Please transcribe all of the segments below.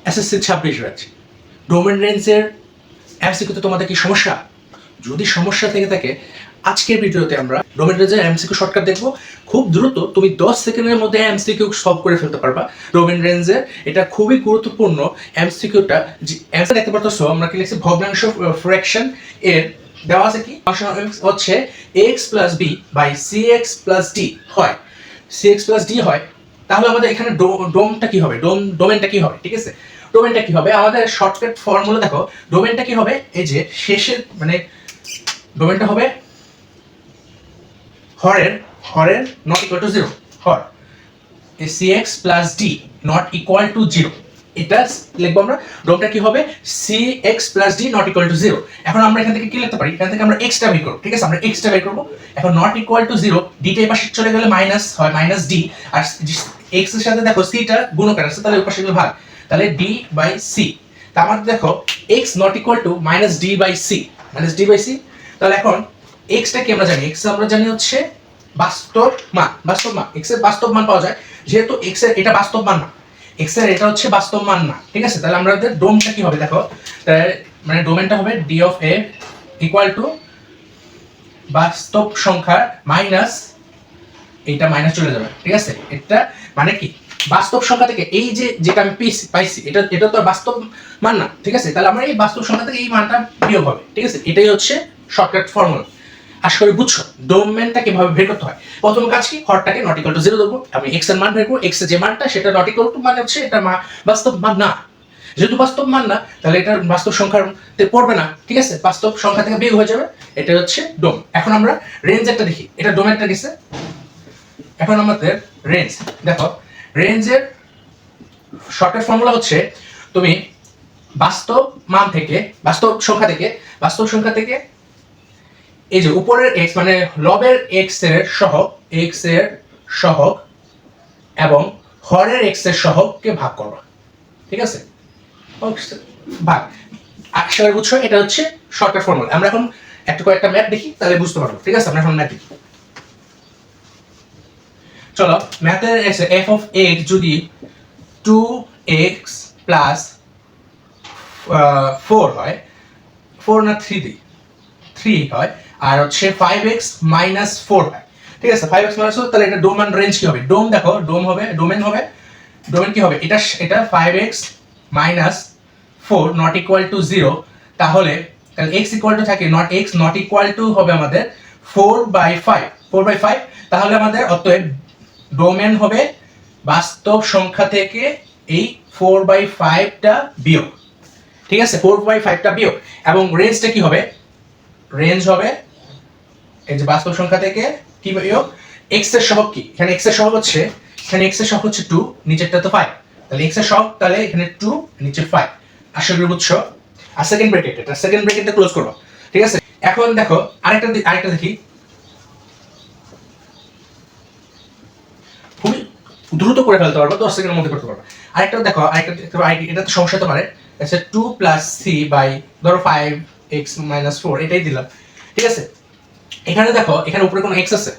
SSC 26 batch domain রেঞ্জের এমসিকিউতে তোমাদের কি সমস্যা? যদি সমস্যা থেকে থাকে আজকের ভিডিওতে আমরা ডোমেন রেঞ্জের এমসিকিউ শর্টকাট দেখবো। খুব দ্রুত তুমি 10 সেকেন্ডের মধ্যে এমসিকিউ সলভ করে ফেলতে পারবা ডোমেন রেঞ্জের। এটা খুবই গুরুত্বপূর্ণ এমসিকিউটা। অ্যান্সার দেখতে পারতেছো আমরা কি লিখছি, ভগ্নাংশ ফ্র্যাকশন এর দেওয়া আছে কি হচ্ছে x plus B by CX plus D হয়, সিএক্স প্লাস ডি হয়। তাহলে আমাদের এখানে ডোমটা কি হবে, ডোমেনটা কি হবে? ঠিক আছে, ডোমেনটা কি হবে? আমাদের শর্টকাট ফর্মুলা দেখো, ডোমেনটা কি হবে, এই যে শেষের মানে ডোমেনটা হবে হরের not equal two 0, Har cx plus D not equal two 0। এটা লিখবো আমরা, ডোমটা কি হবে cx plus D not equal two 0। এখন আমরা এখান থেকে কি লিখতে পারি, এখান থেকে আমরা x টা বের করব। ঠিক আছে, আমরা x টা বের করব। এখন নট ইকুয়াল টু 0, ডি টা এই পাশে চলে গেলে মাইনাস হয়, মাইনাস ডি। আর x এর সাথে দেখো c টা গুণকার আছে, তাহলে ওই পাশে গেলে ভাগ, তাহলে d বাই c। তার মানে দেখো x not equal to minus d by c, minus d by c। তাহলে এখন x টা কি আমরা জানি, x আমরা জানি হচ্ছে বাস্তব মান, x এর বাস্তব মান পাওয়া যায়। যেহেতু x এর এটা বাস্তব মান না, x এর এটা হচ্ছে বাস্তব মান না। ঠিক আছে, তাহলে আমাদের ডোমটা কি হবে দেখো, মানে ডোমেনটা হবে d of a equal to বাস্তব সংখ্যা মাইনাস, এইটা মাইনাস চলে যাবে। ঠিক আছে, এটা মানে কি বাস্তব সংখ্যা থেকে এই যে যেটা আমি পাইছি এটা তো বাস্তব মান না। ঠিক আছে, তাহলে আমরা এই বাস্তব সংখ্যা থেকে এই মানটা বিয়োগ হবে। ঠিক আছে, এটাই হচ্ছে শর্টকাট ফর্মুলা। আশা করি বুঝছো ডোমেনটা কিভাবে বের করতে হয়। প্রথম কাজ কি, হরটাকে নট ইকুয়াল টু 0 দেবো, আমি x এর মান বের করব। x এর যে মানটা সেটা নট ইকুয়াল টু মানে হচ্ছে এটা বাস্তব মান না। যেহেতু বাস্তব মান না, তাহলে এটা বাস্তব সংখ্যাতে পড়বে না। ঠিক আছে, বাস্তব সংখ্যা থেকে বিয়োগ হয়ে যাবে। এটা হচ্ছে ডোম। এখন আমরা রেঞ্জ একটা দেখি, এটা ডোমেনটা গেছে। এখন আমাদের রেঞ্জ দেখো, রেঞ্জের শর্টকাট ফর্মুলা হচ্ছে তুমি বাস্তব মান থেকে, বাস্তব সংখ্যা থেকে এই যে উপরের x মানে লবের x এর সহগ এবং হরের x এর সহগকে ভাগ করবা। ঠিক আছে, ভাগ। আশা করি বুঝছো, এটা হচ্ছে শর্টকাট ফর্মুলা। আমরা এখন কয়েকটা ম্যাথ দেখি, তাহলে বুঝতে পারবো। ঠিক আছে, আমরা এখন ম্যাথ দেখি। চলো, ম্যাথের এসে f অফ x যদি 2x প্লাস 4 হয়, 4 না 3 দিই, 3 হয়, আর হচ্ছে 5x মাইনাস 4 হয়। ঠিক আছে, 5x মাইনাস 4, তাহলে এটা ডোমেন রেঞ্জ কি হবে? ডোমেন কি হবে, এটা 5x minus 4 not equal two 0। তাহলে x ইকুয়াল টু থাকে x নট ইকুয়াল টু হবে আমাদের 4/5। তাহলে আমাদের অতএব ডোমেন হবে বাস্তব সংখ্যা থেকে এই 4/5টা বিয়োগ। ঠিক আছে, 4/5টা বিয়োগ। এবং রেঞ্জটা কি হবে, রেঞ্জ হবে এই যে বাস্তব সংখ্যা থেকে কি বিয়োগ, x এর সহগ কি, এখানে x এর সহগ হচ্ছে, এখানে x এর সহগ হচ্ছে 2, নিচেরটা তো 5, তাহলে x এর সহগ তাহলে এখানে 2 নিচে 5। আশা করি বুঝছো। আর সেকেন্ড ব্র্যাকেটটা ক্লোজ করো। ঠিক আছে, এখন দেখো আরেকটা দেখি, খুবই দ্রুত করে ফেলতে পারবো, 10 সেকেন্ডের মধ্যে করতে পারবো। আরেকটা দেখো, এটা তো সমস্যা হতে পারে। আচ্ছা, 2 প্লাস সি বাই ধরো 5x মাইনাস 4, এটাই দিলাম। ঠিক আছে, এখানে দেখো, এখানে উপরে কোনো x আছে,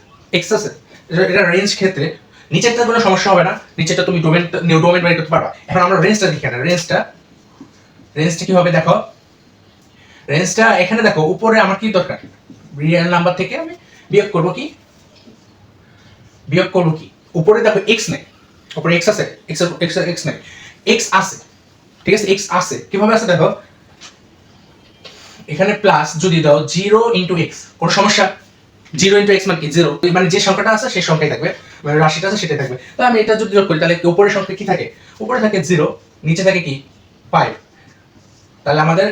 এটা রেঞ্জ ক্ষেত্রে নিচেরটা কোনো সমস্যা হবে না, নিচেরটা তুমি ডোমেন বের করতে পারবা। এখন আমরা রেঞ্জটা দেখি, রেঞ্জটা কি হবে দেখো, রেঞ্জটা এখানে দেখো উপরে আমার কি দরকার, রিয়েল নাম্বার থেকে আমি বিয়োগ করব কি, উপরে দেখো x নেই, উপরে x আছে, x নেই, x আছে। ঠিক আছে, x আছে, কিভাবে আছে দেখো, এখানে প্লাস যদি দাও 0 ইনটু x, কোনো সমস্যা? 0 ইনটু x মানে কি 0, মানে যে সংখ্যাটা আছে সেই সংখ্যাই থাকবে, মানে রাশিটা আছে সেটাই থাকবে। তো আমি এটা যদি যোগ করি, তাহলে উপরের সংখ্যা কি থাকে, উপরে থাকে 0, নিচে থাকে কি 5, তাহলে আমাদের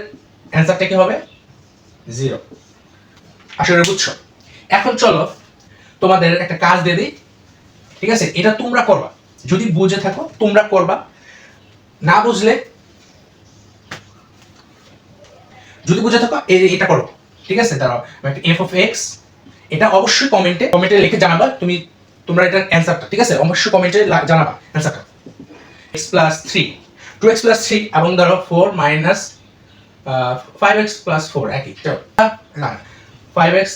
অ্যানসারটা কি হবে 0। আশা করি বুঝছো। এখন চলো তোমাদের একটা কাজ দিয়ে দিই। ঠিক আছে, এটা তোমরা করবা, যদি বুঝে থাকো তোমরা করবা, না বুঝলে যদি বুঝে থাকো এটা করো। ঠিক আছে, দাঁড়াও, f অফ x, এটা অবশ্যই কমেন্টে লিখে জানাবা তোমরা এটার অ্যানসারটা। ঠিক আছে, অবশ্যই কমেন্টে জানাবা অ্যানসারটা। x প্লাস 3, 2x প্লাস 3 এবং ধরো 4 মাইনাস 5x প্লাস 4 একই, না 5x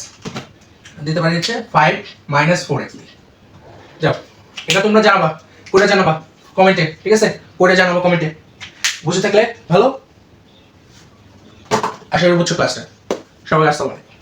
দিতে পারি হচ্ছে 5 মাইনাস 4x। যাও, এটা তোমরা জানাবা, করে জানাবা কমেন্টে। ঠিক আছে, করে জানাবো কমেন্টে। বুঝে থাকলে ভালো, আশা করি বুঝছো ক্লাসটা। সবাই আসসালামু আলাইকুম।